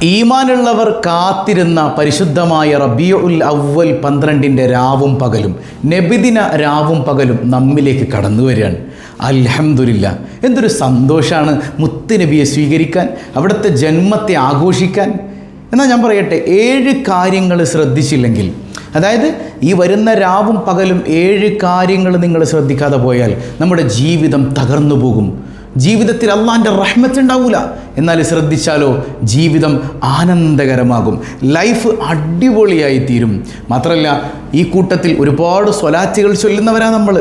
ഈമാനുള്ളവർ കാത്തിരുന്ന പരിശുദ്ധമായ റബീഉൽ അവ്വൽ 12-ന്റെ രാവും പകലും നബിദിന രാവും പകലും നമ്മിലേക്ക് കടന്നു വരികയാണ്. അൽഹംദുലില്ലാ, എന്തൊരു സന്തോഷമാണ് മുത്ത് നബിയെ സ്വീകരിക്കാൻ, അവിടുത്തെ ജന്മത്തെ ആഘോഷിക്കാൻ. എന്നാൽ ഞാൻ പറയട്ടെ, 7 കാര്യങ്ങൾ ശ്രദ്ധിച്ചില്ലെങ്കിൽ, അതായത് ഈ വരുന്ന രാവും പകലും 7 കാര്യങ്ങൾ നിങ്ങൾ ശ്രദ്ധിക്കാതെ പോയാൽ നമ്മുടെ ജീവിതം തകർന്നു പോകും. ജീവിതത്തിൽ അള്ളാൻ്റെ റഹ്മത്ത് ഉണ്ടാവില്ല. എന്നാൽ ശ്രദ്ധിച്ചാലോ, ജീവിതം ആനന്ദകരമാകും, ലൈഫ് അടിപൊളിയായി തീരും. മാത്രമല്ല, ഈ കൂട്ടത്തിൽ ഒരുപാട് സ്വലാത്തുകൾ ചൊല്ലുന്നവരാണ് നമ്മൾ.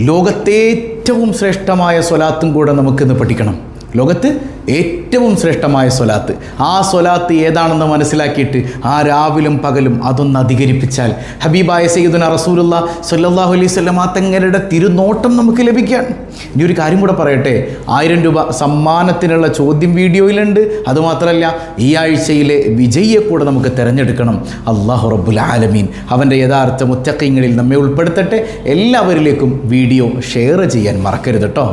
ലോകത്തെ ഏറ്റവും ശ്രേഷ്ഠമായ സ്വലാത്തും കൂടെ നമുക്കിന്ന് പഠിക്കണം. ലോകത്ത് ഏറ്റവും ശ്രേഷ്ഠമായ സ്വലാത്ത്, ആ സ്വലാത്ത് ഏതാണെന്ന് മനസ്സിലാക്കിയിട്ട് ആ രാവിലും പകലും അതൊന്ന് അധികരിപ്പിച്ചാൽ ഹബീബായ സയ്യിദുനാ റസൂലുള്ളാഹി സ്വല്ലല്ലാഹു അലൈഹി വസല്ലം തങ്ങളുടെ തിരുനോട്ടം നമുക്ക് ലഭിക്കാൻ. ഇനി ഒരു കാര്യം കൂടെ പറയട്ടെ, 1000 രൂപ സമ്മാനത്തിനുള്ള ചോദ്യം വീഡിയോയിലുണ്ട്. അതുമാത്രമല്ല, ഈ ആഴ്ചയിലെ വിജയിയെ കൂടെ നമുക്ക് തിരഞ്ഞെടുക്കണം. അല്ലാഹു റബ്ബുൽ ആലമീൻ അവൻ്റെ യഥാർത്ഥ മുത്തഖീങ്ങളിൽ നമ്മെ ഉൾപ്പെടുത്തട്ടെ. എല്ലാവരിലേക്കും വീഡിയോ ഷെയർ ചെയ്യാൻ മറക്കരുത് കേട്ടോ.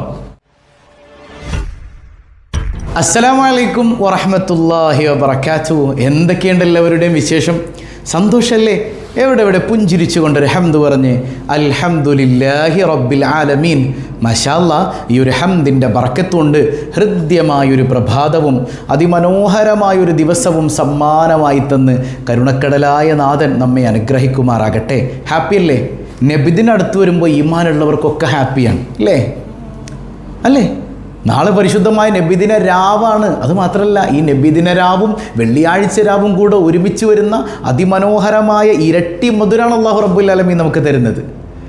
അസ്സലാമു അലൈക്കും വറഹ്മത്തുള്ളാഹി വബറകാതുഹു. എന്തൊക്കെയുണ്ട് എല്ലാവരുടെയും വിശേഷം? സന്തോഷമല്ലേ? എവിടെ പുഞ്ചിരിച്ചുകൊണ്ടൊരു ഹംദ് പറഞ്ഞ് അൽഹംദുലില്ലാഹി റബ്ബിൽ ആലമീൻ. മാഷാ അല്ലാഹ്, ഈ ഒരു ഹംദിൻ്റെ ബർക്കത്തുകൊണ്ട് ഹൃദ്യമായൊരു പ്രഭാതവും അതിമനോഹരമായൊരു ദിവസവും സമ്മാനമായി തന്ന് കരുണക്കടലായ നാഥൻ നമ്മെ അനുഗ്രഹിക്കുമാറാകട്ടെ. ഹാപ്പിയല്ലേ? നബിദിനടുത്ത് വരുമ്പോൾ ഈമാനുള്ളവർക്കൊക്കെ ഹാപ്പിയാണ് അല്ലേ? നാളെ പരിശുദ്ധമായ നബിദിന രാവാണ്. അതുമാത്രമല്ല, ഈ നബിദിന രാവും വെള്ളിയാഴ്ച രാവും കൂടെ ഒരുമിച്ച് വരുന്ന അതിമനോഹരമായ ഇരട്ടി മധുരാണ് അല്ലാഹു റബ്ബുൽ ആലമീൻ നമുക്ക് തരുന്നത്.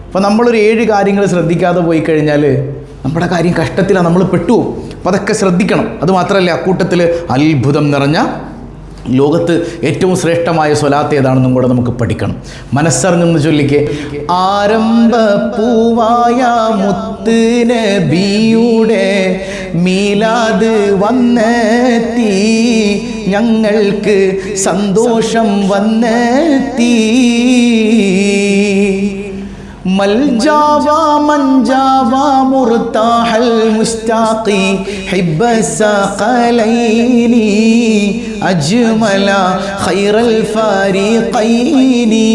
അപ്പോൾ നമ്മളൊരു 7 കാര്യങ്ങൾ ശ്രദ്ധിക്കാതെ പോയി കഴിഞ്ഞാൽ നമ്മുടെ കാര്യം കഷ്ടത്തിലാണ്, നമ്മൾ പെട്ടുപോകും. അപ്പോൾ അതൊക്കെ ശ്രദ്ധിക്കണം. അതുമാത്രമല്ല, അക്കൂട്ടത്തിൽ അത്ഭുതം നിറഞ്ഞ ലോകത്ത് ഏറ്റവും ശ്രേഷ്ഠമായ സ്വലാത്ത് ഏതാണെന്നും കൂടെ നമുക്ക് പഠിക്കണം. മനസ്സറിഞ്ഞൊന്ന് ചൊല്ലിക്കേ. ആരംഭ പൂവായ മുത്ത് നബിയുടെ മീലാദ് വന്നെത്തി, ഞങ്ങൾക്ക് സന്തോഷം വന്നെത്തി. മൽജാവ മൻജാവ മുർതാഹൽ മുസ്താഖി ഹിബ്ബ സഖലൈനി അജ്മല ഖൈറൽ ഫരീഖൈനി.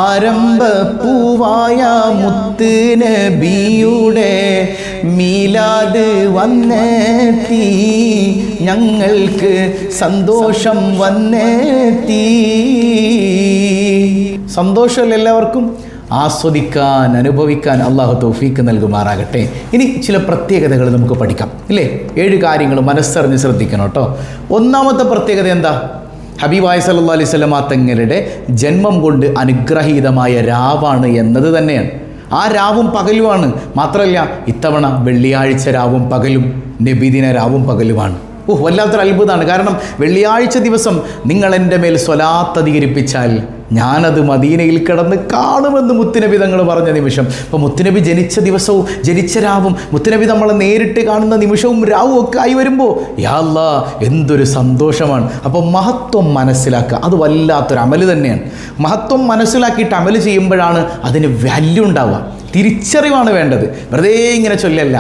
ആരംഭ പൂവായ മുത്ത് നബിയുടെ മീലാദ് വന്നെത്തി, ഞങ്ങൾക്ക് സന്തോഷം വന്നെത്തി. സന്തോഷമല്ല എല്ലാവർക്കും? ആസ്വദിക്കാൻ, അനുഭവിക്കാൻ അള്ളാഹു തൗഫീക്ക് നൽകുമാറാകട്ടെ. ഇനി ചില പ്രത്യേകതകൾ നമുക്ക് പഠിക്കാം ഇല്ലേ? 7 കാര്യങ്ങൾ മനസ്സറിഞ്ഞ് ശ്രദ്ധിക്കണം കേട്ടോ. ഒന്നാമത്തെ പ്രത്യേകത എന്താ? ഹബീബായ സല്ലല്ലാഹു അലൈഹി വസല്ലം തങ്ങളുടെ ജന്മം കൊണ്ട് അനുഗ്രഹീതമായ രാവാണ് എന്നത് തന്നെയാണ്. ആ രാവും പകലുമാണ്. മാത്രമല്ല, ഇത്തവണ വെള്ളിയാഴ്ച രാവും പകലും നബിദിന രാവും പകലുമാണ്. വല്ലാത്തൊരു അത്ഭുതമാണ്. കാരണം വെള്ളിയാഴ്ച ദിവസം നിങ്ങൾ എൻ്റെ മേൽ സ്വലാത്ത് അധികരിപ്പിച്ചാൽ ഞാനത് മദീനയിൽ കിടന്ന് കാണുമെന്ന് മുത്തുനബി തങ്ങൾ പറഞ്ഞ നിമിഷം. അപ്പോൾ മുത്തുനബി ജനിച്ച ദിവസവും ജനിച്ച രാവും മുത്തുനബി നമ്മളെ നേരിട്ട് കാണുന്ന നിമിഷവും രാവും ഒക്കെ ആയി വരുമ്പോൾ യാ അല്ലാഹ്, എന്തൊരു സന്തോഷമാണ്. അപ്പോൾ മഹത്വം മനസ്സിലാക്കുക, അത് വല്ലാത്തൊരു അമല് തന്നെയാണ്. മഹത്വം മനസ്സിലാക്കിയിട്ട് അമല് ചെയ്യുമ്പോഴാണ് അതിന് വാല്യൂ ഉണ്ടാവുക. തിരിച്ചറിവാണ് വേണ്ടത്. വെറുതെ ഇങ്ങനെ ചൊല്ലല്ല.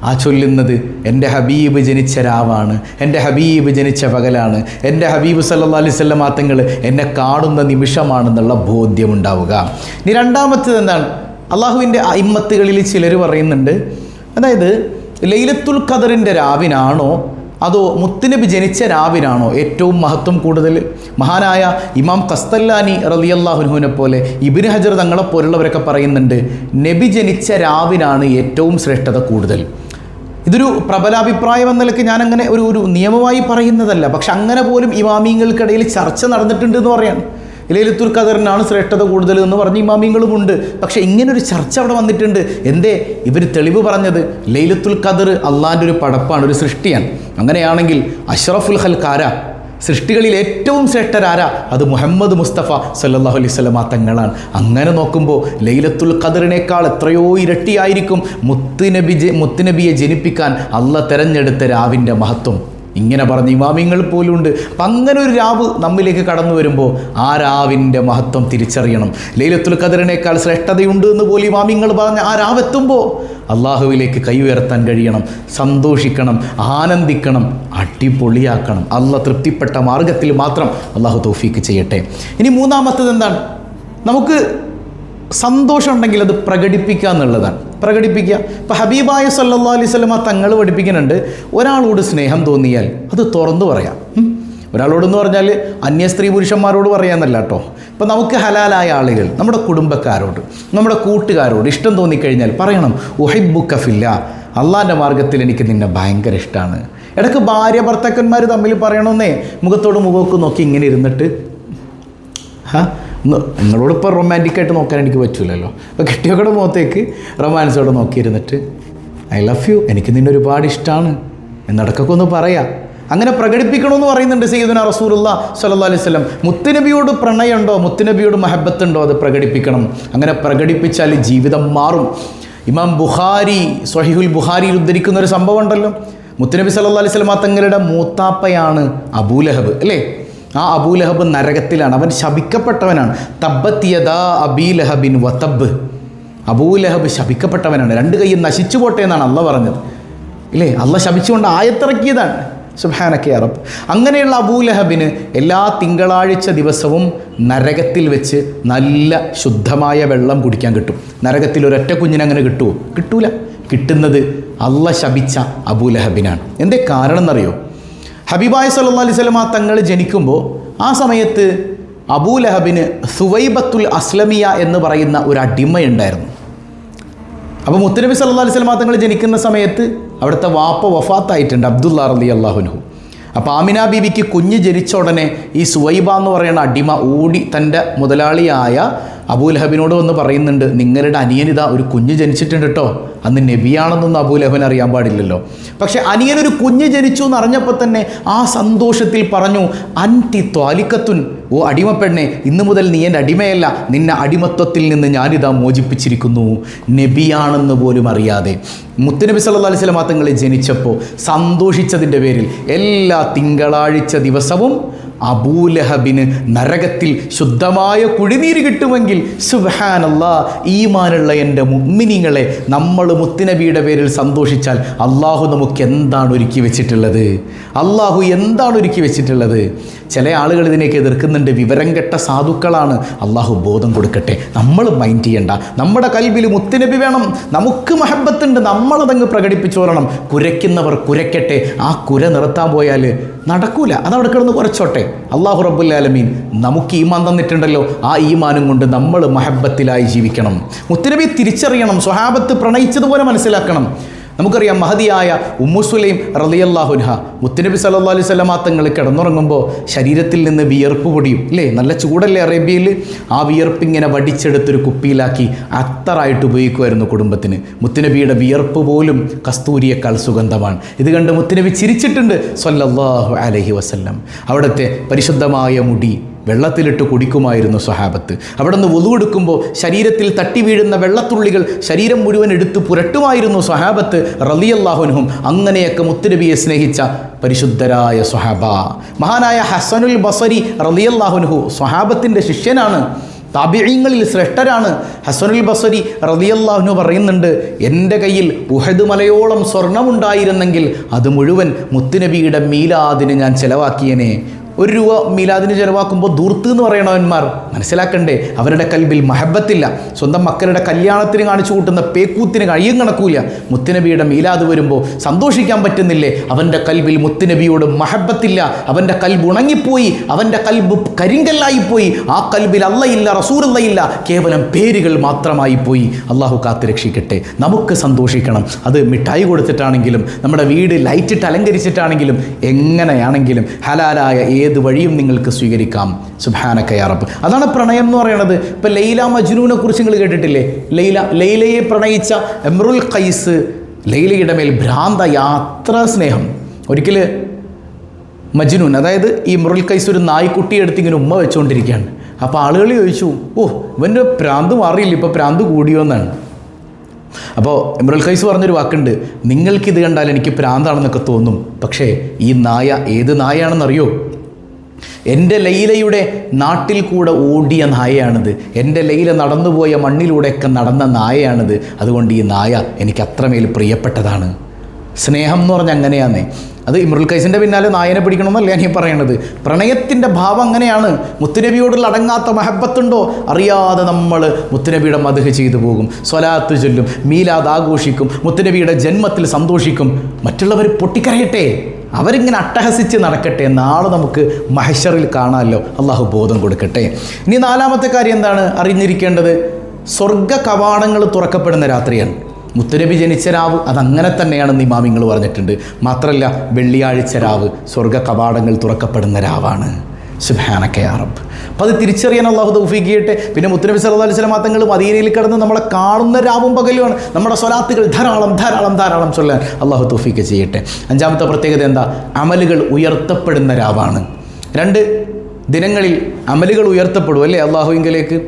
ആ ചൊല്ലുന്നത് എൻ്റെ ഹബീബ് ജനിച്ച രാവാണ്, എൻ്റെ ഹബീബ് ജനിച്ച പകലാണ്, എൻ്റെ ഹബീബ് സല്ലല്ലാഹു അലൈഹി വസല്ലം തങ്ങൾ എന്നെ കാണുന്ന നിമിഷമാണെന്നുള്ള ബോധ്യമുണ്ടാവുക. ഇനി രണ്ടാമത്തേത് എന്താണ്? അള്ളാഹുവിൻ്റെ അയിമ്മത്തുകളിൽ ചിലർ പറയുന്നുണ്ട്, അതായത് ലൈലത്തുൽ ഖദറിൻ്റെ രാവിനാണോ അതോ മുത്തുനബി ജനിച്ച രാവിനാണോ ഏറ്റവും മഹത്വം കൂടുതൽ? മഹാനായ ഇമാം ഖസ്തല്ലാനി റളിയല്ലാഹു അൻഹുവിനെ പോലെ ഇബ്നു ഹജർ തങ്ങളെപ്പോലുള്ളവരൊക്കെ പറയുന്നുണ്ട്, നബി ജനിച്ച രാവിനാണ് ഏറ്റവും ശ്രേഷ്ഠത കൂടുതൽ. ഇതൊരു പ്രബലാഭിപ്രായം എന്ന നിലയ്ക്ക് ഞാനങ്ങനെ ഒരു നിയമമായി പറയുന്നതല്ല. പക്ഷെ അങ്ങനെ പോലും ഇമാമിങ്ങൾക്കിടയിൽ ചർച്ച നടന്നിട്ടുണ്ട് എന്ന് പറയാണ്. ലൈലത്തുൽ ഖദറിനാണ് ശ്രേഷ്ഠത കൂടുതൽ എന്ന് പറഞ്ഞ ഇമാമിങ്ങളുമുണ്ട്. പക്ഷേ ഇങ്ങനൊരു ചർച്ച അവിടെ വന്നിട്ടുണ്ട്. എന്തേ ഇവർ തെളിവ് പറഞ്ഞത്? ലൈലത്തുൽ ഖദർ അള്ളാൻ്റെ ഒരു പടപ്പാണ്, ഒരു സൃഷ്ടിയാണ്. അങ്ങനെയാണെങ്കിൽ അഷ്റഫുൽ ഖൽഖാര, സൃഷ്ടികളിൽ ഏറ്റവും ശ്രേഷ്ഠരാരാ? അത് മുഹമ്മദ് മുസ്തഫ സല്ലല്ലാഹു അലൈഹി വസല്ലം തങ്ങളാണ്. അങ്ങനെ നോക്കുമ്പോൾ ലൈലത്തുൽ ഖദറിനേക്കാൾ എത്രയോ ഇരട്ടിയായിരിക്കും മുത്തുനബിയെ ജനിപ്പിക്കാൻ അള്ളാഹ് തിരഞ്ഞെടുത്ത രാവിൻ്റെ മഹത്വം. ഇങ്ങനെ പറഞ്ഞ ഇമാമിങ്ങൾ പോലും ഉണ്ട്. അപ്പം അങ്ങനെ ഒരു രാവ് നമ്മിലേക്ക് കടന്നു വരുമ്പോൾ ആ രാവിൻ്റെ മഹത്വം തിരിച്ചറിയണം. ലൈലത്തുൽ ഖദറിനേക്കാൾ ശ്രേഷ്ഠതയുണ്ട് എന്ന് പോലും ഇമാമിങ്ങൾ പറഞ്ഞ ആ രാവെത്തുമ്പോൾ അള്ളാഹുവിലേക്ക് കൈ ഉയർത്താൻ കഴിയണം, സന്തോഷിക്കണം, ആനന്ദിക്കണം, അടിപൊളിയാക്കണം. അള്ളാഹ് തൃപ്തിപ്പെട്ട മാർഗത്തിൽ മാത്രം അള്ളാഹു തൗഫീക്ക് ചെയ്യട്ടെ. ഇനി മൂന്നാമത്തത് എന്താണ്? നമുക്ക് സന്തോഷം ഉണ്ടെങ്കിൽ അത് പ്രകടിപ്പിക്കുക എന്നുള്ളതാണ്. പ്രകടിപ്പിക്കുക. ഇപ്പോൾ ഹബീബായ സല്ലല്ലാഹു അലൈഹി വസല്ലമ തങ്ങൾ പഠിപ്പിക്കുന്നുണ്ട്, ഒരാളോട് സ്നേഹം തോന്നിയാൽ അത് തുറന്നു പറയാം. ഒരാളോടെന്ന് പറഞ്ഞാൽ അന്യ സ്ത്രീ പുരുഷന്മാരോട് പറയാമെന്നല്ല കേട്ടോ. ഇപ്പോൾ നമുക്ക് ഹലാലായ ആളുകൾ, നമ്മുടെ കുടുംബക്കാരോട്, നമ്മുടെ കൂട്ടുകാരോട് ഇഷ്ടം തോന്നിക്കഴിഞ്ഞാൽ പറയണം, ഉഹിബ്ബുക ഫില്ലാ, അള്ളാൻ്റെ മാർഗ്ഗത്തിൽ എനിക്ക് നിന്നെ ഭയങ്കര ഇഷ്ടമാണ്. ഇടയ്ക്ക് ഭാര്യ ഭർത്താക്കന്മാർ തമ്മിൽ പറയണമെന്നേ, മുഖത്തോട് മുഖമൊക്കെ നോക്കി ഇങ്ങനെ ഇരുന്നിട്ട് നിങ്ങളോടിപ്പോൾ റൊമാൻറ്റിക്കായിട്ട് നോക്കാൻ എനിക്ക് പറ്റില്ലല്ലോ. അപ്പോൾ കെട്ടിയൊക്കെ മുഖത്തേക്ക് റൊമാൻസോടെ നോക്കിയിരുന്നിട്ട് ഐ ലവ് യു, എനിക്ക് നിന്നെ ഒരുപാട് ഇഷ്ടമാണ് എന്നിടക്കൊക്കെ ഒന്ന് പറയാം. അങ്ങനെ പ്രകടിപ്പിക്കണമെന്ന് പറയുന്നുണ്ട് സയ്യിദുനാ റസൂലുള്ളാഹി സ്വല്ലല്ലാഹു അലൈഹി വസല്ലം. മുത്തുനബിയോട് പ്രണയമുണ്ടോ, മുത്തുനബിയോട് മഹബത്തുണ്ടോ, അത് പ്രകടിപ്പിക്കണം. അങ്ങനെ പ്രകടിപ്പിച്ചാൽ ജീവിതം മാറും. ഇമാം ബുഖാരി സ്വഹീഹുൽ ബുഖാരിയിൽ ഉദ്ധരിക്കുന്ന ഒരു സംഭവം ഉണ്ടല്ലോ. മുത്തുനബി സല്ലല്ലാഹു അലൈഹി വസല്ലം തങ്ങളുടെ മൂത്താപ്പയാണ് അബൂലഹബ് അല്ലേ. ആ അബൂലഹബ് നരകത്തിലാണ്, അവൻ ശപിക്കപ്പെട്ടവനാണ്. തബ്ബത് യദാ അബീ ലഹബിൻ വതബ്, അബൂലഹബ് ശപിക്കപ്പെട്ടവനാണ്, രണ്ട് കൈയും നശിച്ചു പോട്ടെ എന്നാണ് അള്ളാഹ് പറഞ്ഞത് ഇല്ലേ. അള്ളാഹ് ശപിച്ചുകൊണ്ട് ആയത്തിറക്കിയതാണ്. സുബ്ഹാനക യാ റബ്ബ്. അങ്ങനെയുള്ള അബൂലഹബിന് എല്ലാ തിങ്കളാഴ്ച ദിവസവും നരകത്തിൽ വെച്ച് നല്ല ശുദ്ധമായ വെള്ളം കുടിക്കാൻ കിട്ടും. നരകത്തിൽ ഒരൊറ്റ കുഞ്ഞിനെ അങ്ങനെ കിട്ടുമോ? കിട്ടൂല. കിട്ടുന്നത് അള്ളാഹ് ശപിച്ച അബൂലഹബിനാണ്. എന്തേ കാരണം എന്നറിയോ? ഹബീബായ സല്ലല്ലാഹു അലൈഹി വസല്ലം തങ്ങൾ ജനിക്കുമ്പോൾ ആ സമയത്ത് അബൂലഹബിന് സുവൈബത്തുൽ അസ്ലമിയ എന്ന് പറയുന്ന ഒരു അടിമയുണ്ടായിരുന്നു. അപ്പോൾ മുത്തുനബി സല്ലല്ലാഹു അലൈഹി വസല്ലം തങ്ങൾ ജനിക്കുന്ന സമയത്ത് അവിടുത്തെ വാപ്പ വഫാത്തായിട്ടുണ്ട്, അബ്ദുല്ലാ റളിയല്ലാഹു അൻഹു. അപ്പോൾ ആമിന ബീവിക്ക് കുഞ്ഞ് ജനിച്ച ഉടനെ ഈ സുവൈബ എന്ന് പറയുന്ന അടിമ ഓടി തൻ്റെ മുതലാളിയായ അബൂലഹബിനോട് വന്ന് പറയുന്നുണ്ട്, നിങ്ങളുടെ അനിയനിതാ ഒരു കുഞ്ഞ് ജനിച്ചിട്ടുണ്ട് കേട്ടോ. അന്ന് നബിയാണെന്നൊന്നും അബൂലഹബിന് അറിയാൻ പാടില്ലല്ലോ. പക്ഷെ അനിയനൊരു കുഞ്ഞ് ജനിച്ചു എന്ന് അറിഞ്ഞപ്പോൾ തന്നെ ആ സന്തോഷത്തിൽ പറഞ്ഞു, അൻതി ത്വാലിക്കത്തുൻ, ഓ അടിമപ്പെണ്ണെ, ഇന്നു മുതൽ നീ എൻ്റെ അടിമയല്ല, നിന്നെ അടിമത്വത്തിൽ നിന്ന് ഞാനിതാ മോചിപ്പിച്ചിരിക്കുന്നു. നബിയാണെന്ന് പോലും അറിയാതെ മുത്തുനബി സല്ലല്ലാഹു അലൈഹി വസല്ലം തങ്ങൾ ജനിച്ചപ്പോൾ സന്തോഷിച്ചതിൻ്റെ പേരിൽ എല്ലാ തിങ്കളാഴ്ച ദിവസവും അബൂലഹബിന് നരകത്തിൽ ശുദ്ധമായ കുടിനീര് കിട്ടുമെങ്കിൽ സുബ്ഹാനല്ലാഹ്, ഈമാനുള്ള എൻ്റെ മുഅ്മിനീങ്ങളെ, നമ്മൾ മുത്തുനബിയുടെ പേരിൽ സന്തോഷിച്ചാൽ അള്ളാഹു നമുക്ക് എന്താണ് ഒരുക്കി വെച്ചിട്ടുള്ളത്? അള്ളാഹു എന്താണ് ഒരുക്കി വെച്ചിട്ടുള്ളത്? ചില ആളുകൾ ഇതിനെയൊക്കെ എതിർക്കുന്നുണ്ട്, വിവരം കെട്ട സാധുക്കളാണ്. അള്ളാഹു ബോധം കൊടുക്കട്ടെ, നമ്മൾ മൈൻഡ് ചെയ്യണ്ട. നമ്മുടെ കൽബിൽ മുത്തുനബി വേണം, നമുക്ക് മഹബത്തുണ്ട്, നമ്മളതങ്ങ് പ്രകടിപ്പിച്ചു വരണം. കുരയ്ക്കുന്നവർ കുരയ്ക്കട്ടെ, ആ കുര നിർത്താൻ പോയാൽ നടക്കൂല, അതവിടെ കിടന്ന് കുറച്ചോട്ടെ. അള്ളാഹു റബ്ബുൽ ആലമീൻ നമുക്ക് ഈമാൻ തന്നിട്ടുണ്ടല്ലോ, ആ ഈമാനും കൊണ്ട് നമ്മൾ മഹബത്തിലായി ജീവിക്കണം. മുത്തുനബി തിരിച്ചറിയണം, സ്വഹാബത്ത് പ്രണയിച്ചതുപോലെ മനസ്സിലാക്കണം. നമുക്കറിയാം മഹദിയായ ഉമ്മു സുലൈം റളിയല്ലാഹു അൻഹ മുത്തുനബി സല്ലല്ലാഹു അലൈഹി വസല്ലം തങ്ങൾ കിടന്നുറങ്ങുമ്പോൾ ശരീരത്തിൽ നിന്ന് വിയർപ്പ് പൊടിയും ഇല്ലേ, നല്ല ചൂടല്ലേ അറേബ്യയിൽ. ആ വിയർപ്പിങ്ങനെ വടിച്ചെടുത്തൊരു കുപ്പിയിലാക്കി അത്തറായിട്ട് ഉപയോഗിക്കുമായിരുന്നു കുടുംബത്തിന്. മുത്തുനബിയുടെ വിയർപ്പ് പോലും കസ്തൂരിയേക്കാൾ സുഗന്ധമാണ്. ഇത് കണ്ട് മുത്തുനബി ചിരിച്ചിട്ടുണ്ട് സല്ലല്ലാഹു അലൈഹി വസല്ലം. അവിടുത്തെ പരിശുദ്ധമായ മുടി വെള്ളത്തിലിട്ട് കുടിക്കുമായിരുന്നു സ്വഹാബത്ത്. അവിടെ നിന്ന് വുളു എടുക്കുമ്പോൾ ശരീരത്തിൽ തട്ടി വീഴുന്ന വെള്ളത്തുള്ളികൾ ശരീരം മുഴുവൻ എടുത്ത് പുരട്ടുമായിരുന്നു സ്വഹാബത്ത് റളിയല്ലാഹു അൻഹും. അങ്ങനെയൊക്കെ മുത്തുനബിയെ സ്നേഹിച്ച പരിശുദ്ധരായ സ്വഹാബ. മഹാനായ ഹസനുൽ ബസരി റളിയല്ലാഹു അൻഹു സ്വഹാബത്തിൻ്റെ ശിഷ്യനാണ്, താബിഈങ്ങളിൽ ശ്രേഷ്ഠരാണ്. ഹസനുൽ ബസരി റളിയല്ലാഹു അൻഹു പറയുന്നുണ്ട്, എൻ്റെ കയ്യിൽ ഉഹദ് മലയോളം സ്വർണമുണ്ടായിരുന്നെങ്കിൽ അത് മുഴുവൻ മുത്തുനബിയുടെ മീലാദിന് ഞാൻ ചെലവാക്കിയനെ. 1 രൂപ മീലാദിന് ചിലവാക്കുമ്പോൾ ദൂർത്ത് എന്ന് പറയണവന്മാർ മനസ്സിലാക്കണ്ടേ, അവരുടെ കൽബിൽ മഹബത്തില്ല. സ്വന്തം മക്കളുടെ കല്യാണത്തിന് കാണിച്ചു കൂട്ടുന്ന പേക്കൂത്തിന് കഴിയും കണക്കൂല. മുത്തുനബിയുടെ മീലാദ് വരുമ്പോൾ സന്തോഷിക്കാൻ പറ്റുന്നില്ലേ? അവൻ്റെ കൽബിൽ മുത്തുനബിയോട് മഹബത്തില്ല, അവൻ്റെ കൽബ് ഉണങ്ങിപ്പോയി, അവൻ്റെ കൽബ് കരിങ്കല്ലായിപ്പോയി. ആ കൽബിൽ അള്ളയില്ല, റസൂലുള്ളയില്ല, കേവലം പേരുകൾ മാത്രമായി പോയി. അള്ളാഹു കാത്ത് രക്ഷിക്കട്ടെ. നമുക്ക് സന്തോഷിക്കണം. അത് മിഠായി കൊടുത്തിട്ടാണെങ്കിലും നമ്മുടെ വീട് ലൈറ്റിട്ട് അലങ്കരിച്ചിട്ടാണെങ്കിലും എങ്ങനെയാണെങ്കിലും ഹലാലായ ഏത് വഴിയും നിങ്ങൾക്ക് സ്വീകരിക്കാം. സുബ്ഹാനക യാ റബ്ബ്. അതാണ് പ്രണയം എന്ന് പറയുന്നത്. ഇപ്പോൾ ലൈല മജ്നൂനെ കുറിച്ച് നിങ്ങൾ കേട്ടിട്ടില്ലേ? ലൈലയെ പ്രണയിച്ച ഇംറുൽ ഖൈസ് ലൈലയുടെ മേൽ ഭ്രാന്ത യാത്ര സ്നേഹം. ഒരിക്കൽ മജ്നൂൻ, അതായത് ഈ ഇംറുൽ ഖൈസ് ഒരു നായ്ക്കുട്ടിയെ എടുത്ത് ഇങ്ങനെ ഉമ്മ വെച്ചുകൊണ്ടിരിക്കുകയാണ്. അപ്പോൾ ആളുകൾ ചോദിച്ചു, ഓ ഇവൻ്റെ ഭ്രാന്ത് മാറിയില്ല, ഇപ്പോൾ ഭ്രാന്ത് കൂടിയോ എന്നാണ്. അപ്പോൾ ഇമ്രുൽ ഖൈസ് പറഞ്ഞൊരു വാക്കുണ്ട്, നിങ്ങൾക്കിത് കണ്ടാൽ എനിക്ക് ഭ്രാന്താണെന്നൊക്കെ തോന്നും, പക്ഷേ ഈ നായ ഏത് നായാണെന്നറിയോ? എൻ്റെ ലൈലയുടെ നാട്ടിൽ കൂടെ ഓടിയ നായയാണിത്, എൻ്റെ ലൈല നടന്നുപോയ മണ്ണിലൂടെയൊക്കെ നടന്ന നായയാണിത്. അതുകൊണ്ട് ഈ നായ എനിക്ക് അത്രമേൽ പ്രിയപ്പെട്ടതാണ്. സ്നേഹം എന്ന് പറഞ്ഞാൽ അങ്ങനെയാന്നേ. അത് ഇമ്രുൽ ഖൈസിൻ്റെ പിന്നാലെ നായനെ പിടിക്കണമെന്നല്ല ഞാൻ പറയണത്. പ്രണയത്തിൻ്റെ ഭാവം അങ്ങനെയാണ്. മുത്തുനബിയോടുള്ള അടങ്ങാത്ത മഹബത്തുണ്ടോ, അറിയാതെ നമ്മൾ മുത്തുനബിയുടെ മദ്ഹ് ചെയ്തു പോകും, സ്വലാത്ത് ചൊല്ലും, മീലാദ് ആഘോഷിക്കും, മുത്തുനബിയുടെ ജന്മത്തിൽ സന്തോഷിക്കും. മറ്റുള്ളവർ പൊട്ടിക്കരയട്ടെ, അവരിങ്ങനെ അട്ടഹസിച്ച് നടക്കട്ടെ, നാളെ നമുക്ക് മഹ്ശറിൽ കാണാമല്ലോ. അള്ളാഹു ബോധം കൊടുക്കട്ടെ. ഇനി നാലാമത്തെ കാര്യം എന്താണ് അറിഞ്ഞിരിക്കേണ്ടത്? സ്വർഗ കവാടങ്ങൾ തുറക്കപ്പെടുന്ന രാത്രിയാണ്. മുത്തുനബി ജനിച്ച രാവ് അതങ്ങനെ തന്നെയാണെന്ന് ഇമാമിങ്ങൾ പറഞ്ഞിട്ടുണ്ട്. മാത്രമല്ല, വെള്ളിയാഴ്ച രാവ് സ്വർഗ കവാടങ്ങൾ തുറക്കപ്പെടുന്ന രാവാണ്. സുബ്ഹാനക യാ റബ്ബ്. അപ്പോൾ അത് തിരിച്ചറിയാൻ അള്ളാഹു തൗഫീഖ് ചെയ്യട്ടെ. പിന്നെ മുത്തുനബി സല്ലല്ലാഹു അലൈഹി വസല്ലം തങ്ങൾ മദീനയിൽ കിടന്ന് നമ്മളെ കാണുന്ന രാവും പകലുമാണ്. നമ്മുടെ സ്വലാത്തുകൾ ധാരാളം ധാരാളം ധാരാളം ചൊല്ലാൻ അള്ളാഹു തൗഫീഖ് ചെയ്യട്ടെ. അഞ്ചാമത്തെ പ്രത്യേകത എന്താ? അമലുകൾ ഉയർത്തപ്പെടുന്ന രാവാണ്. 2 ദിനങ്ങളിൽ അമലുകൾ ഉയർത്തപ്പെടും അല്ലേ അള്ളാഹുവിങ്കലേക്ക്.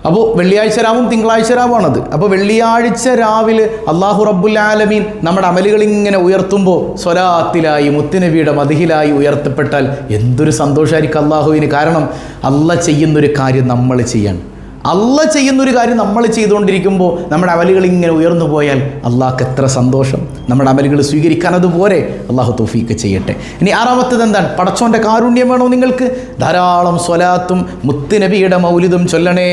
അപ്പോൾ വെള്ളിയാഴ്ച രാവും തിങ്കളാഴ്ച രാവാണത്. അപ്പോൾ വെള്ളിയാഴ്ച രാവിലെ അള്ളാഹു റബ്ബുൽ ആലമീൻ നമ്മുടെ അമലുകളിങ്ങനെ ഉയർത്തുമ്പോൾ സ്വലാത്തിലായി മുത്തുനബിയുടെ മദ്ഹിലായി ഉയർത്തപ്പെട്ടാൽ എന്തൊരു സന്തോഷമായിരിക്കും അള്ളാഹുവിന്. കാരണം അള്ളാഹ് ചെയ്യുന്നൊരു കാര്യം നമ്മൾ ചെയ്യാൻ, അള്ളാഹ് ചെയ്യുന്നൊരു കാര്യം നമ്മൾ ചെയ്തുകൊണ്ടിരിക്കുമ്പോൾ നമ്മുടെ അമലുകൾ ഇങ്ങനെ ഉയർന്നു പോയാൽ അള്ളാഹ്ക്ക് എത്ര സന്തോഷം. നമ്മുടെ അമലുകൾ സ്വീകരിക്കാൻ അതുപോലെ അള്ളാഹു തൗഫീഖ് ചെയ്യട്ടെ. ഇനി ആറാമത്തേത് എന്താണ്? പടച്ചോൻ്റെ കാരുണ്യം വേണോ നിങ്ങൾക്ക്? ധാരാളം സ്വലാത്തും മുത്തുനബിയുടെ മൗലിദും ചൊല്ലണേ.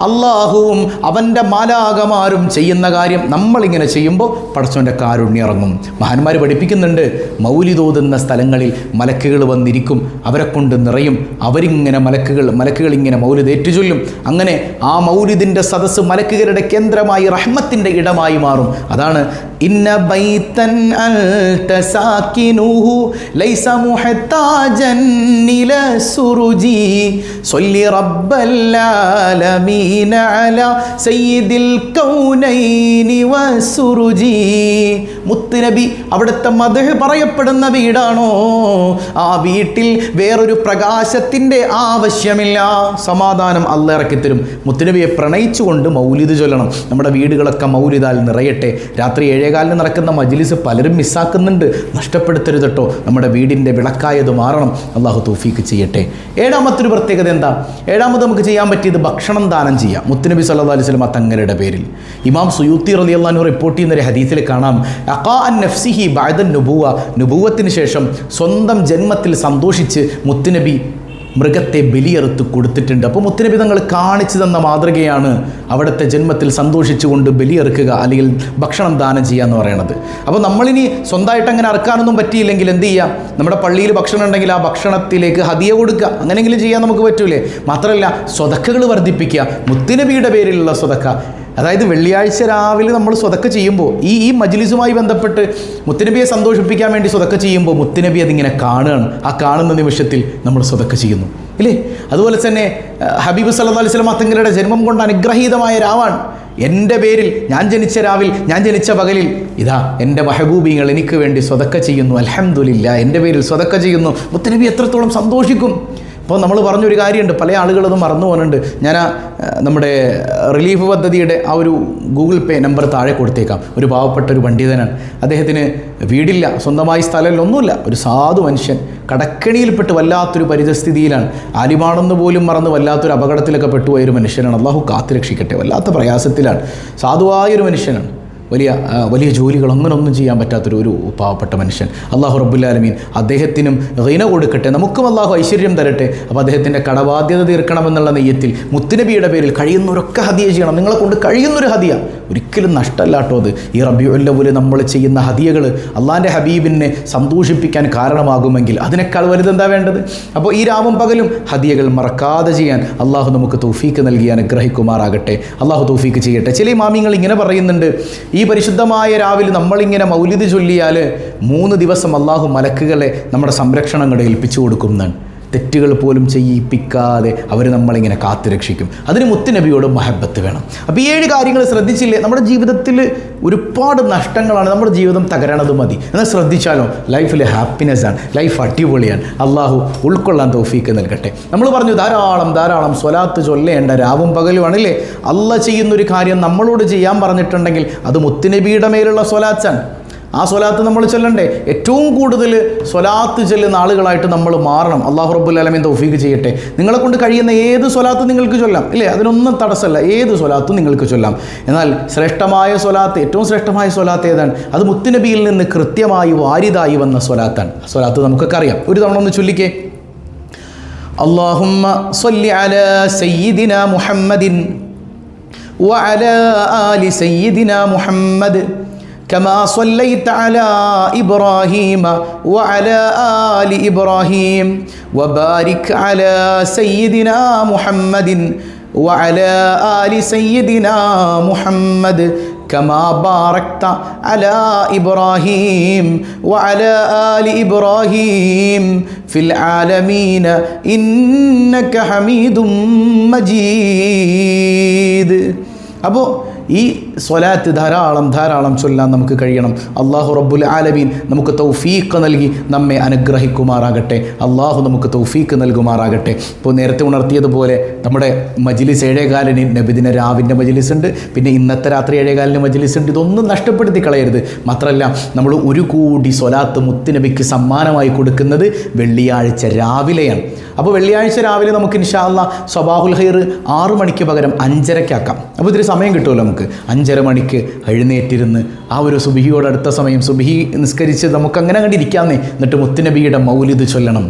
അള്ളാഹുവും അവൻ്റെ മാലാകമാരും ചെയ്യുന്ന കാര്യം നമ്മളിങ്ങനെ ചെയ്യുമ്പോൾ പടച്ചോൻ്റെ കാരുണ്യം ഇറങ്ങും. മഹാന്മാർ പഠിപ്പിക്കുന്നുണ്ട്, മൗലിദോതുന്ന സ്ഥലങ്ങളിൽ മലക്കുകൾ വന്നിരിക്കും, അവരെ കൊണ്ട് നിറയും. അവരിങ്ങനെ മലക്കുകൾ ഇങ്ങനെ മൗലിദ് ഏറ്റുചൊല്ലും. അങ്ങനെ ആ മൗലിദിൻ്റെ സദസ്സ് മലക്കുകളുടെ കേന്ദ്രമായി റഹ്മത്തിൻ്റെ ഇടമായി മാറും. അതാണ് ഇന്ന ബൈതൻ അൽത സാകിനുഹു ലൈസ മുഹ്താജൻ ഇല സുറുജി സ്വല്ലി റബ്ബൽ ആലമീന അലാ സയ്യിദിൽ കൗനൈനി വസുറുജി. മുത്തുനബി അവിടുത്തെ മദ്ഹ് പറയപ്പെടുന്ന വീടാണോ, ആ വീട്ടിൽ വേറൊരു പ്രകാശത്തിൻ്റെ ആവശ്യമില്ല. സമാധാനം അള്ളാഹ് ഇറക്കിത്തരും. മുത്തുനബിയെ പ്രണയിച്ചുകൊണ്ട് മൗലിദ് ചൊല്ലണം. നമ്മുടെ വീടുകളൊക്കെ മൗലിദാൽ നിറയട്ടെ. രാത്രി 7:15 നടക്കുന്ന മജ്ലിസ് പലരും മിസ്സാക്കുന്നുണ്ട്. നഷ്ടപ്പെടുത്തരുത് കേട്ടോ. നമ്മുടെ വീടിൻ്റെ വിളക്കായത് മാറണം. അള്ളാഹു തൗഫീഖ് ചെയ്യട്ടെ. ഏഴാമത്തൊരു പ്രത്യേകത എന്താ? ഏഴാമത് നമുക്ക് ചെയ്യാൻ പറ്റിയത് ഭക്ഷണം ദാനം ചെയ്യാം. മുത്തുനബി സല്ലല്ലാഹു അലൈഹി വസല്ലം തങ്ങളുടെ പേരിൽ ഇമാം സുയൂത്തി റളിയല്ലാഹു അൻഹു റിപ്പോർട്ട് ചെയ്യുന്ന ഒരു ഹദീസിൽ കാണാം, അഖാഅൻ നഫ്സിഹി ബഅദ നുബുവത്തിന് ശേഷം സ്വന്തം ജന്മത്തിൽ സന്തോഷിച്ച് മുത്തുനബി മൃഗത്തെ ബലിയറുത്ത് കൊടുത്തിട്ടുണ്ട്. അപ്പോൾ മുത്തുനബി തങ്ങൾ കാണിച്ചു തന്ന മാതൃകയാണ് അവിടുത്തെ ജന്മത്തിൽ സന്തോഷിച്ചുകൊണ്ട് ബലിയെറുക്കുക അല്ലെങ്കിൽ ഭക്ഷണം ദാനം ചെയ്യുക എന്ന് പറയുന്നത്. അപ്പോൾ നമ്മളിനി സ്വന്തമായിട്ട് അങ്ങനെ അറുക്കാനൊന്നും പറ്റിയില്ലെങ്കിൽ എന്ത് ചെയ്യുക? നമ്മുടെ പള്ളിയിൽ ഭക്ഷണം ഉണ്ടെങ്കിൽ ആ ഭക്ഷണത്തിലേക്ക് ഹദിയ കൊടുക്കുക. അങ്ങനെയെങ്കിലും ചെയ്യാൻ നമുക്ക് പറ്റൂലേ? മാത്രമല്ല, സ്വതക്കകൾ വർദ്ധിപ്പിക്കുക. മുത്തുനബിയുടെ പേരിലുള്ള സ്വതക്ക, അതായത് വെള്ളിയാഴ്ച രാവിലെ നമ്മൾ സ്വതക്ക ചെയ്യുമ്പോൾ ഈ മജ്ലിസുമായി ബന്ധപ്പെട്ട് മുത്തുനബിയെ സന്തോഷിപ്പിക്കാൻ വേണ്ടി സ്വതക്ക ചെയ്യുമ്പോൾ മുത്തുനബി അതിങ്ങനെ കാണുകയാണ്. ആ കാണുന്ന നിമിഷത്തിൽ നമ്മൾ സ്വതക്ക ചെയ്യുന്നു ഇല്ലേ? അതുപോലെ തന്നെ ഹബീബ് സല്ലല്ലാഹു അലൈഹി വസല്ലം തങ്ങളുടെ ജന്മം കൊണ്ട് അനുഗ്രഹീതമായ രാവാണ്. എൻ്റെ പേരിൽ ഞാൻ ജനിച്ച രാവിൽ, ഞാൻ ജനിച്ച പകലിൽ ഇതാ എൻ്റെ മഹബൂബിങ്ങൾ എനിക്ക് വേണ്ടി സ്വതക്ക ചെയ്യുന്നു. അൽഹംദുലില്ലാ, എൻ്റെ പേരിൽ സ്വതക്ക ചെയ്യുന്നു. മുത്തുനബി എത്രത്തോളം സന്തോഷിക്കും. അപ്പോൾ നമ്മൾ പറഞ്ഞൊരു കാര്യമുണ്ട്, പല ആളുകളത് മറന്നു പോകുന്നുണ്ട്. ഞാൻ നമ്മുടെ റിലീഫ് പദ്ധതിയുടെ ആ ഒരു ഗൂഗിൾ പേ നമ്പർ താഴെ കൊടുത്തേക്കാം. ഒരു പാവപ്പെട്ട ഒരു പണ്ഡിതനാണ്. അദ്ദേഹത്തിന് വീടില്ല, സ്വന്തമായി സ്ഥലമില്ല, ഒന്നുമില്ല. ഒരു സാധു മനുഷ്യൻ കടക്കെണിയിൽപ്പെട്ട് വല്ലാത്തൊരു പരിതസ്ഥിതിയിലാണ്. ആലിമാണെന്ന് പോലും മറന്ന് വല്ലാത്തൊരു അപകടത്തിലൊക്കെ പെട്ടുപോയൊരു മനുഷ്യനാണ്. അള്ളാഹു കാത്തുരക്ഷിക്കട്ടെ. വല്ലാത്ത പ്രയാസത്തിലാണ്. സാധുവായൊരു മനുഷ്യനാണ്. വലിയ ജോലികൾ അങ്ങനെയൊന്നും ചെയ്യാൻ പറ്റാത്തൊരു പാവപ്പെട്ട മനുഷ്യൻ. അള്ളാഹു റബ്ബുൽ ആലമീൻ അദ്ദേഹത്തിനും ഗിന കൊടുക്കട്ടെ, നമുക്കും അള്ളാഹു ഐശ്വര്യം തരട്ടെ. അപ്പോൾ അദ്ദേഹത്തിൻ്റെ കടബാധ്യത തീർക്കണമെന്നുള്ള നെയ്യത്തിൽ മുത്തുനബിയുടെ പേരിൽ കഴിയുന്നവരൊക്കെ ഹദിയ ചെയ്യണം. നിങ്ങളെ കൊണ്ട് കഴിയുന്നൊരു ഹദിയ, ഒരിക്കലും നഷ്ടമല്ലാട്ടോ അത്. ഈ റബീഉൽ അവ്വൽ നമ്മൾ ചെയ്യുന്ന ഹദിയകൾ അള്ളാഹിൻ്റെ ഹബീബിനെ സന്തോഷിപ്പിക്കാൻ കാരണമാകുമെങ്കിൽ അതിനേക്കാൾ വലുതെന്താ വേണ്ടത്? അപ്പോൾ ഈ രാവും പകലും ഹദിയകൾ മറക്കാതെ ചെയ്യാൻ അള്ളാഹു നമുക്ക് തൗഫീക്ക് നൽകി അനുഗ്രഹിക്കുമാറാകട്ടെ. അള്ളാഹു തൗഫീക്ക് ചെയ്യട്ടെ. ചില ഇമാമിങ്ങൾ ഇങ്ങനെ പറയുന്നുണ്ട്, ഈ പരിശുദ്ധമായ രാവിലെ നമ്മളിങ്ങനെ മൗലിദ് ചൊല്ലിയാൽ 3 ദിവസം അള്ളാഹു മലക്കുകളെ നമ്മുടെ സംരക്ഷണങ്ങളെ ഏൽപ്പിച്ചു കൊടുക്കുന്നതാണ്. തെറ്റുകൾ പോലും ചെയ്യിപ്പിക്കാതെ അവർ നമ്മളിങ്ങനെ കാത്തുരക്ഷിക്കും. അതിന് മുത്തുനബിയോട് മഹബത്ത് വേണം. അപ്പോൾ ഈ 7 കാര്യങ്ങൾ ശ്രദ്ധിച്ചില്ലേ, നമ്മുടെ ജീവിതത്തിൽ ഒരുപാട് നഷ്ടങ്ങളാണ്, നമ്മുടെ ജീവിതം തകരണത് മതി. എന്നാൽ ശ്രദ്ധിച്ചാലോ, ലൈഫിൽ ഹാപ്പിനെസ്സാണ്, ലൈഫ് അടിപൊളിയാണ്. അള്ളാഹു ഉൾക്കൊള്ളാൻ തൗഫീക്ക് നൽകട്ടെ. നമ്മൾ പറഞ്ഞു ധാരാളം സ്വലാത്ത് ചൊല്ലേണ്ട രാവും പകലുമാണല്ലേ. അള്ളാഹ് ചെയ്യുന്നൊരു കാര്യം നമ്മളോട് ചെയ്യാൻ പറഞ്ഞിട്ടുണ്ടെങ്കിൽ അത് മുത്തുനബിയുടെ മേലുള്ള സ്വലാത്താണ്. ആ സ്വലാത്ത് നമ്മൾ ചൊല്ലണ്ടേ? ഏറ്റവും കൂടുതൽ സ്വലാത്ത് ചെല്ലുന്ന ആളുകളായിട്ട് നമ്മൾ മാറണം. അള്ളാഹു റബ്ബുൽ ആലമീൻ തൗഫീക്ക് ചെയ്യട്ടെ. നിങ്ങളെ കൊണ്ട് കഴിയുന്ന ഏത് സ്വലാത്ത് നിങ്ങൾക്ക് ചൊല്ലാം, ഇല്ലേ? അതിനൊന്നും തടസ്സമല്ല, ഏത് സ്വലാത്തും നിങ്ങൾക്ക് ചൊല്ലാം. എന്നാൽ ശ്രേഷ്ഠമായ സ്വലാത്ത്, ഏറ്റവും ശ്രേഷ്ഠമായ സ്വലാത്ത് ഏതാണ്? അത് മുത്തുനബിയിൽ നിന്ന് കൃത്യമായി വാരിതായി വന്ന സ്വലാത്താണ്. സ്വലാത്ത് നമുക്കൊക്കെ അറിയാം. ഒരു തവണ ഒന്ന് ചൊല്ലിക്കേ. അല്ലാഹുമ്മ സ്വല്ലി അലാ സയ്യിദിനാ മുഹമ്മദിൻ വഅലാ ആലി സയ്യിദിനാ മുഹമ്മദ് كما صليت على إبراهيم وعلى آل إبراهيم وبارك على سيدنا محمد وعلى آل سيدنا محمد كما باركت على إبراهيم وعلى آل إبراهيم في العالمين إنك حميد مجيد. അപ്പോൾ ഈ സ്വലാത്ത് ധാരാളം ചൊല്ലാൻ നമുക്ക് കഴിയണം. അള്ളാഹു റബ്ബുൽ ആലമീൻ നമുക്ക് തൗഫീഖ് നൽകി നമ്മെ അനുഗ്രഹിക്കുമാറാകട്ടെ. അള്ളാഹു നമുക്ക് തൗഫീഖ് നൽകുമാറാകട്ടെ. ഇപ്പോൾ നേരത്തെ ഉണർത്തിയതുപോലെ നമ്മുടെ മജ്ലിസ് 7:15 നബിദിന രാവിൻ്റെ മജ്ലിസ് ഉണ്ട്, പിന്നെ ഇന്നത്തെ രാത്രി 7:15 മജ്ലിസ് ഉണ്ട്. ഇതൊന്നും നഷ്ടപ്പെടുത്തി കളയരുത്. മാത്രമല്ല നമ്മൾ ഒരു കൂടി സ്വലാത്ത് മുത്തുനബിക്ക് സമ്മാനമായി കൊടുക്കുന്നത് വെള്ളിയാഴ്ച രാവിലെയാണ്. അപ്പോൾ വെള്ളിയാഴ്ച രാവിലെ നമുക്ക് ഇൻഷാ അല്ലാഹ് സ്വബാഹുൽ ഖൈർ 6 മണിക്ക് പകരം 5:30 അപ്പോൾ ഇത്തിരി സമയം കിട്ടുമല്ലോ നമുക്ക്. 5:30 മണിക്ക് എഴുന്നേറ്റിരുന്ന് ആ ഒരു സുബഹിയോടടുത്ത സമയം സുബഹി നിസ്കരിച്ച് നമുക്കങ്ങനെ കണ്ടിരിക്കാമെന്നേ. എന്നിട്ട് മുത്തുനബിയുടെ മൗലിദ് ചൊല്ലണം.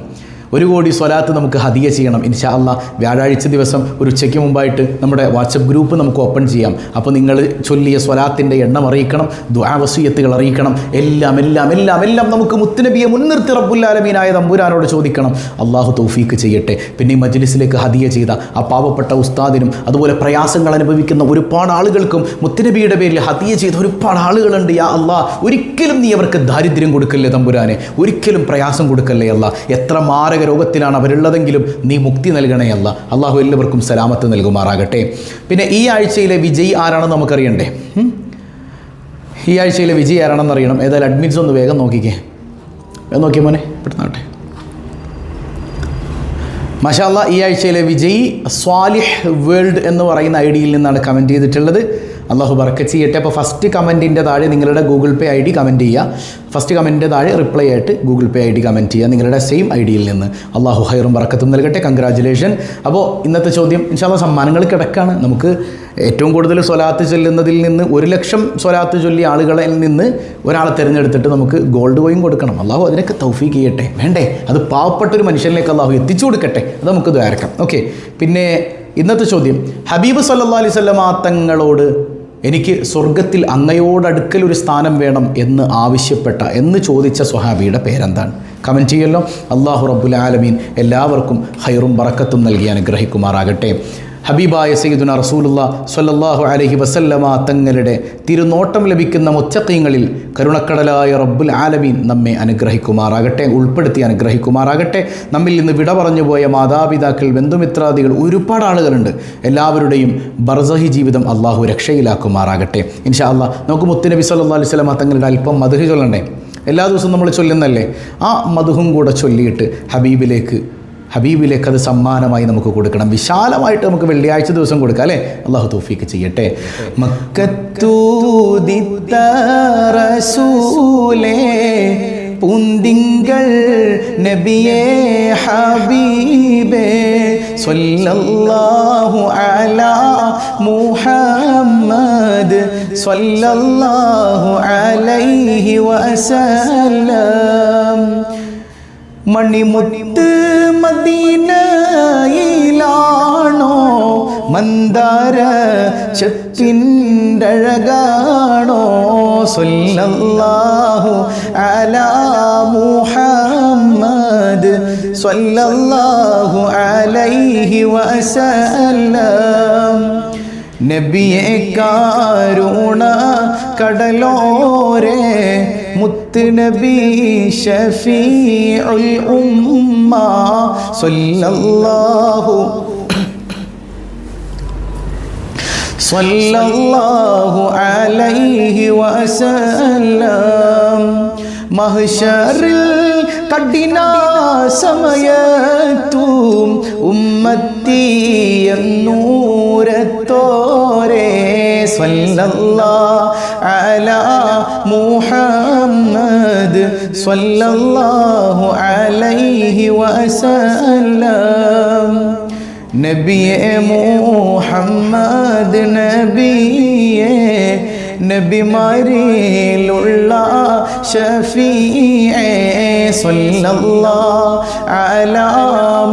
1 കോടി സ്വലാത്ത് നമുക്ക് ഹദിയ ചെയ്യണം ഇൻഷാ അല്ലാഹ്. വ്യാഴാഴ്ച ദിവസം ഒരു ഉച്ചയ്ക്ക് മുമ്പായിട്ട് നമ്മുടെ വാട്സപ്പ് ഗ്രൂപ്പ് നമുക്ക് ഓപ്പൺ ചെയ്യാം. അപ്പോൾ നിങ്ങൾ ചൊല്ലിയ സ്വലാത്തിൻ്റെ എണ്ണം അറിയിക്കണം, ദുആ വസിയത്തുകൾ അറിയിക്കണം. എല്ലാം നമുക്ക് മുത്തുനബിയെ മുൻനിർത്തി റബ്ബുൽ ആലമീനായ തമ്പുരാനോട് ചോദിക്കണം. അള്ളാഹു തൗഫീക്ക് ചെയ്യട്ടെ. പിന്നെ ഈ മജ്ലിസിലേക്ക് ഹദിയ ചെയ്ത ആ പാവപ്പെട്ട ഉസ്താദിനും അതുപോലെ പ്രയാസങ്ങൾ അനുഭവിക്കുന്ന ഒരുപാട് ആളുകൾക്കും മുത്തുനബിയുടെ പേരിൽ ഹദിയ ചെയ്ത ഒരുപാട് ആളുകളുണ്ട്. യാ അല്ലാഹ്, ഒരിക്കലും നീ അവർക്ക് ദാരിദ്ര്യം കൊടുക്കല്ലേ തമ്പുരാനെ, ഒരിക്കലും പ്രയാസം കൊടുക്കല്ലേ അല്ലാഹ്. എത്ര രോഗത്തിലാണ് അവരുള്ളതെങ്കിലും നീ മുക്തി നൽകണേ അല്ലാ. അള്ളാഹു എല്ലാവർക്കും സലാമത്ത് നൽകുമാറാകട്ടെ. പിന്നെ ഈ ആഴ്ചയിലെ വിജയി ആരാണെന്ന് നമുക്കറിയണ്ടേ? ഈ ആഴ്ചയിലെ വിജയി ആരാണെന്ന് അറിയണം. ഏതായാലും അഡ്മിറ്റ്സ് ഒന്ന് വേഗം നോക്കിക്കേ. നോക്കിയ മോനെ പെട്ടെന്നാട്ടെ. മാഷാ അല്ലാഹ്, ഈ ആഴ്ചയിലെ വിജയി സ്വാലിഹ് വേൾഡ് എന്ന് പറയുന്ന ഐഡിയിൽ നിന്നാണ് കമൻറ്റ് ചെയ്തിട്ടുള്ളത്. അള്ളാഹു ബർക്കത്ത് ചെയ്യട്ടെ. അപ്പോൾ ഫസ്റ്റ് കമൻറ്റിൻ്റെ താഴെ നിങ്ങളുടെ ഗൂഗിൾ പേ ID കമൻറ്റ് ചെയ്യുക. ഫസ്റ്റ് കമൻറ്റിൻ്റെ താഴെ റിപ്ലൈ ആയിട്ട് ഗൂഗിൾ പേ ID കമൻറ്റ് ചെയ്യുക നിങ്ങളുടെ സെയിം ഐഡിയിൽ നിന്ന്. അള്ളാഹു ഹൈറും ബർക്കത്തും നൽകട്ടെ. കൺഗ്രാജുലേഷൻ. അപ്പോൾ ഇന്നത്തെ ചോദ്യം ഇൻഷാ അല്ലാഹ് സമ്മാനങ്ങൾ കിടക്കാണ്. നമുക്ക് ഏറ്റവും കൂടുതൽ സ്വലാത്ത് ചൊല്ലുന്നതിൽ നിന്ന് 1,00,000 സ്വലാത്ത് ചൊല്ലിയ ആളുകളിൽ നിന്ന് ഒരാളെ തിരഞ്ഞെടുത്തിട്ട് നമുക്ക് ഗോൾഡ് കോയിൻ കൊടുക്കണം. അള്ളാഹു അതിനൊക്കെ തൗഫീഖ് ചെയ്യട്ടെ. വേണ്ടേ? അത് പാവപ്പെട്ടൊരു മനുഷ്യനിലേക്ക് അള്ളാഹു എത്തിച്ചു കൊടുക്കട്ടെ. അത് നമുക്ക് ദ്വാരക്കാം. ഓക്കെ. പിന്നെ ഇന്നത്തെ ചോദ്യം, ഹബീബ് സല്ലല്ലാഹു അലൈഹി വസല്ലമ തങ്ങളോട് എനിക്ക് സ്വർഗത്തിൽ അങ്ങയോടടുക്കൽ ഒരു സ്ഥാനം വേണം എന്ന് എന്ന് ചോദിച്ച സ്വഹാബിയുടെ പേരെന്താണ്? കമൻറ്റ് ചെയ്യല്ലോ. അള്ളാഹു റബ്ബുൽ ആലമീൻ എല്ലാവർക്കും ഹൈറും ബറക്കത്തും നൽകി അനുഗ്രഹിക്കുമാറാകട്ടെ. ഹബീബായ സയ്യിദുന റസൂലുള്ളാഹി സ്വല്ലല്ലാഹു അലൈഹി വസല്ലമ തങ്ങളുടെ തിരുനോട്ടം ലഭിക്കുന്ന മുത്തഖീങ്ങളിൽ കരുണക്കടലായ റബ്ബുൽ ആലമീൻ നമ്മെ അനുഗ്രഹിക്കുമാറാകട്ടെ, ഉൾപ്പെടുത്തി അനുഗ്രഹിക്കുമാറാകട്ടെ. നമ്മിൽ നിന്ന് വിട പറഞ്ഞു പോയ മാതാപിതാക്കൾ, ബന്ധുമിത്രാദികൾ ഒരുപാട് ആളുകളുണ്ട്. എല്ലാവരുടെയും ബർസഹി ജീവിതം അള്ളാഹു രക്ഷയിലാക്കുമാറാകട്ടെ. ഇൻഷാ അല്ലാഹ് നമുക്ക് മുത്തുനബി സ്വല്ലല്ലാഹു അലൈഹി വസല്ലമ തങ്ങളുടെ അല്പം മദ്ഹ് ചൊല്ലണ്ടേ? എല്ലാ ദിവസവും നമ്മൾ ചൊല്ലുന്നല്ലേ? ആ മദ്ഹും കൂടെ ചൊല്ലിയിട്ട് ഹബീബിലേക്ക് അത് സമ്മാനമായി നമുക്ക് കൊടുക്കണം. വിശാലമായിട്ട് നമുക്ക് വെള്ളിയാഴ്ച ദിവസം കൊടുക്കാം അല്ലേ? അള്ളാഹു തൗഫീഖ് ചെയ്യട്ടെ. മക്കത്തൂദിത്ത റസൂലേ പൂന്തിങ്കൾ നബിയേ ഹബീബേ സ്വല്ലല്ലാഹു അലാ മുഹമ്മദ് സ്വല്ലല്ലാഹു അലൈഹി വസല്ലം. മണിമുത്ത് മദീനയിലാണോ മന്ദാര ചെത്തിൻ്റഴകാണോ സ്വല്ലല്ലാഹു അലാ മുഹമ്മദ് സ്വല്ലല്ലാഹു അലൈഹി വസല്ലം. നബിയെ കാരുണ കടലോരേ മുത്തുനബി ഷഫീഉൽ ഉമ്മ സല്ലല്ലാഹു അലൈഹി വസല്ലം. മഹ്ശറിൽ കഠിന സമയത്തും ഉമ്മത്തി എന്നൂരത്തോരെ സല്ലല്ലാഹു അലാ മുഹമ്മദ് സല്ലല്ലാഹു അലൈഹി വസല്ലം. നബിയെ മുഹമ്മദ് നബിയെ നബിമാരിലുള്ള ഷഫീഇ സല്ലല്ലാഹു അലാ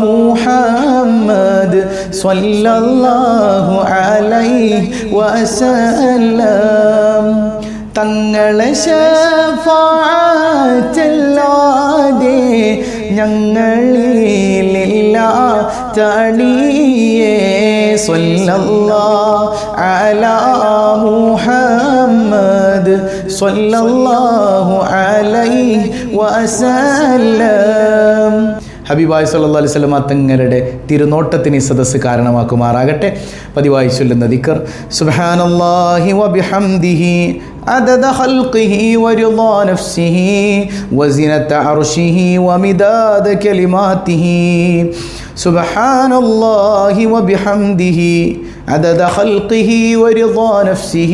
മുഹമ്മദ് സല്ലല്ലാഹു അലൈഹി വസല്ലം. തങ്ങളെ ശഫാഅത്തല്ലാതെ ഞങ്ങളിലില്ല തണിയേ സല്ലല്ലാഹു അലാ മുഹമ്മദ് സല്ലല്ലാഹു അലൈഹി വസല്ലം. ഹബീബായി സല്ലല്ലാഹു അലൈഹി വസല്ലം തങ്ങളുടെ തിരുനോട്ടത്തിന് ഈ സദസ്സ് കാരണമാക്കുമാറാകട്ടെ. പതിവായി ചൊല്ലുന്ന ദിക്ർ സുബ്ഹാനല്ലാഹി വബിഹംദിഹി عدد خلقه ورضا نفسه وزنة عرشه ومداد كلماته. سبحان الله وبحمده عدد خلقه ورضا نفسه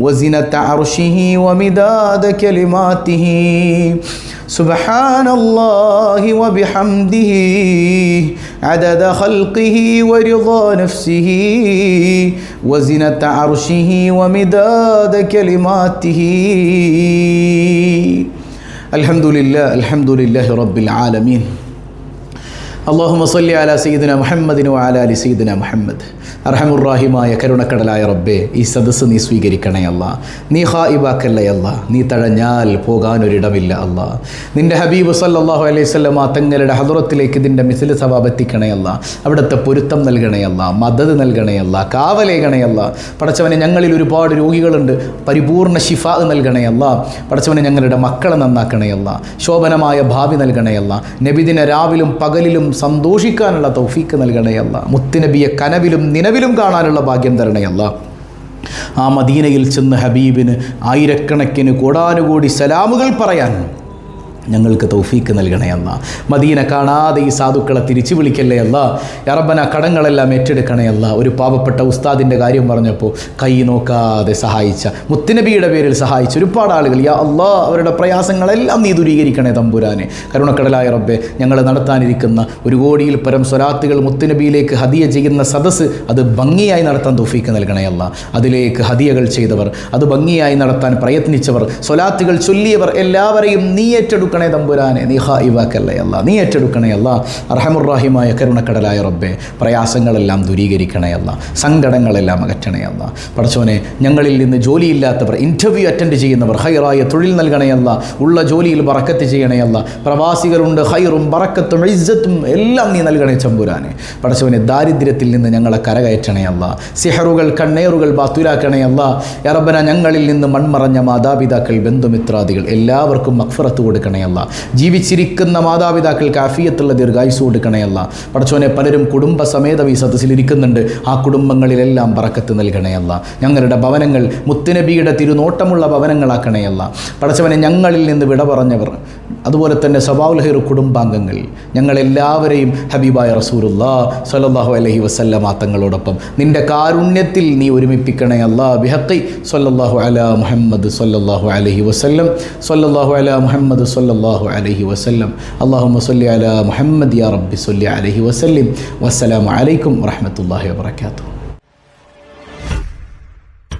وزنة عرشه ومداد كلماته. سبحان الله وبحمده عدد خلقه ورضا نفسه وزنة عرشه ومداد كلماته. الحمد لله رب العالمين. اللهم صل على سيدنا محمد وعلى آل سيدنا محمد. അർഹമുറാഹിമായ കരുണക്കടലായ റബ്ബേ, ഈ സദസ്സ് നീ സ്വീകരിക്കണേ അല്ലാ. നീ ഖായിബാക്കല്ലേ അല്ലാ. നീ തഴഞ്ഞാൽ പോകാനൊരിടമില്ല അല്ലാ. നിൻ്റെ ഹബീബ് സല്ലല്ലാഹു അലൈഹി വസല്ലമ തങ്ങളുടെ ഹദ്റത്തിലേക്ക് ഇതിൻ്റെ മിസ്ൽ സവാബ് എത്തിക്കണേ അല്ലാ. അവിടുത്തെ പൊരുത്തം നൽകണേ അല്ലാ. മദദ് നൽകണേ അല്ലാ. കാവലേകണേ അല്ലാ. പടച്ചവനെ, ഞങ്ങളിൽ ഒരുപാട് രോഗികളുണ്ട്, പരിപൂർണ്ണ ശിഫാ നൽകണേ അല്ലാ. പടച്ചവനെ, ഞങ്ങളുടെ മക്കളെ നന്നാക്കണേ അല്ലാ. ശോഭനമായ ഭാവി നൽകണേ അല്ലാ. നബിദിന രാവിലും പകലിലും സന്തോഷിക്കാനുള്ള തൗഫീക്ക് നൽകണേ അല്ലാ. മുത്തുനബിയെ കനവിലും നിലവിലും കാണാനുള്ള ഭാഗ്യം തരണേ അല്ലാ. ആ മദീനയിൽ ചെന്ന് ഹബീബിന് ആയിരക്കണക്കിന് കോടാനുകോടി സലാമുകൾ പറയാൻ ഞങ്ങൾക്ക് തൗഫീക്ക് നൽകണേ അല്ലാ. മദീന കാണാതെ ഈ സാധുക്കളെ തിരിച്ചു വിളിക്കല്ലേ അല്ലാ. യാ റബ്ബന, കടങ്ങളെല്ലാം ഏറ്റെടുക്കണേ അല്ലാ. ഒരു പാവപ്പെട്ട ഉസ്താദിൻ്റെ കാര്യം പറഞ്ഞപ്പോൾ കൈ നോക്കാതെ സഹായിച്ച, മുത്തുനബിയുടെ പേരിൽ സഹായിച്ച ഒരുപാട് ആളുകൾ, യാ അല്ലാ, അവരുടെ പ്രയാസങ്ങളെല്ലാം നീ ദൂരീകരിക്കണേ തമ്പുരാനെ. കരുണക്കടലായ റബ്ബെ, ഞങ്ങൾ നടത്താനിരിക്കുന്ന 1 കോടിയിൽ പരം സ്വലാത്തുകൾ മുത്തുനബിയിലേക്ക് ഹദിയ ചെയ്യുന്ന സദസ്സ് അത് ഭംഗിയായി നടത്താൻ തൗഫീക്ക് നൽകണേ അല്ലാ. അതിലേക്ക് ഹദിയകൾ ചെയ്തവർ, അത് ഭംഗിയായി നടത്താൻ പ്രയത്നിച്ചവർ, സ്വലാത്തുകൾ ചൊല്ലിയവർ എല്ലാവരെയും നീ ഏറ്റെടുക്കണം തമ്പുരാനെ. നീ ഖായിബാക്കല്ലേ അല്ലാ. നീ ഏറ്റെടുക്കണേ അല്ലാ. അർഹമുറാഹിമായ കരുണക്കടലായ റബ്ബേ, പ്രയാസങ്ങളെല്ലാം ദൂരീകരിക്കണേ അല്ലാ. സങ്കടങ്ങളെല്ലാം അകറ്റണേ അല്ലാ. പടച്ചോനെ, ഞങ്ങളിൽ നിന്ന് ജോലിയില്ലാത്തവർ, ഇൻ്റർവ്യൂ അറ്റൻഡ് ചെയ്യുന്നവർ, ഹൈറായ തൊഴിൽ നൽകണേ അല്ലാ. ഉള്ള ജോലിയിൽ ബറക്കത്ത് ചെയ്യണേ അല്ലാ. പ്രവാസികളുണ്ട്, ഹൈറും ബറക്കത്തും ഇസ്സത്തും എല്ലാം നീ നൽകണേ തമ്പുരാനെ. പടച്ചോനെ, ദാരിദ്ര്യത്തിൽ നിന്ന് ഞങ്ങളെ കരകയറ്റണേ അല്ലാ. സിഹറുകൾ, കണ്ണേറുകൾ ബാത്തുലാക്കണേ അല്ലാ. യാ റബ്ബന, ഞങ്ങളിൽ നിന്ന് മൺമറഞ്ഞ മാതാപിതാക്കൾ, ബന്ധുമിത്രാദികൾ എല്ലാവർക്കും മഗ്ഫിറത്ത് കൊടുക്കണേ അല്ലാ. ജീവിച്ചിരിക്കുന്ന മാതാപിതാക്കൾക്ക് ആഫിയത്തുള്ള ദീർഘായുസ്സ് കൊടുക്കണേ അല്ലാ. പടച്ചോനെ, പലരും കുടുംബസമേതം ഈ സദസ്സിലിരിക്കുന്നുണ്ട്. ആ കുടുംബങ്ങളിലെല്ലാം ബറക്കത്ത് നൽകണേ അല്ലാ. ഞങ്ങളുടെ ഭവനങ്ങൾ മുത്തുനബിയുടെ തിരുനോട്ടമുള്ള ഭവനങ്ങളാക്കണേ അല്ലാ. പടച്ചവനെ, ഞങ്ങളിൽ നിന്ന് വിട പറഞ്ഞവർ, അതുപോലെ തന്നെ സബാഉൽ ഖൈർ കുടുംബാംഗങ്ങൾ, ഞങ്ങളെല്ലാവരെയും ഹബീബായ റസൂലുള്ളാഹി സ്വല്ലല്ലാഹു അലൈഹി വസല്ലമ തങ്ങളോടൊപ്പം നിൻ്റെ കാരുണ്യത്തിൽ നീ ഒരുമിപ്പിക്കണേ അല്ലാ. ബിഹഖി സ്വല്ലല്ലാഹു അലാ മുഹമ്മദ് സ്വല്ലല്ലാഹു അലൈഹി വസല്ലം. സ്വല്ലല്ലാഹു അലാ മുഹമ്മദ് സ്വല്ലല്ലാഹു അലൈഹി വസല്ലം. അല്ലാഹുമ്മ സ്വല്ലി അലാ മുഹമ്മദ് യാ റബ്ബി സ്വല്ലി അലൈഹി വസല്ലം. വസ്സലാമു അലൈക്കും വറഹ്മത്തുള്ളാഹി വബറകാതുഹു.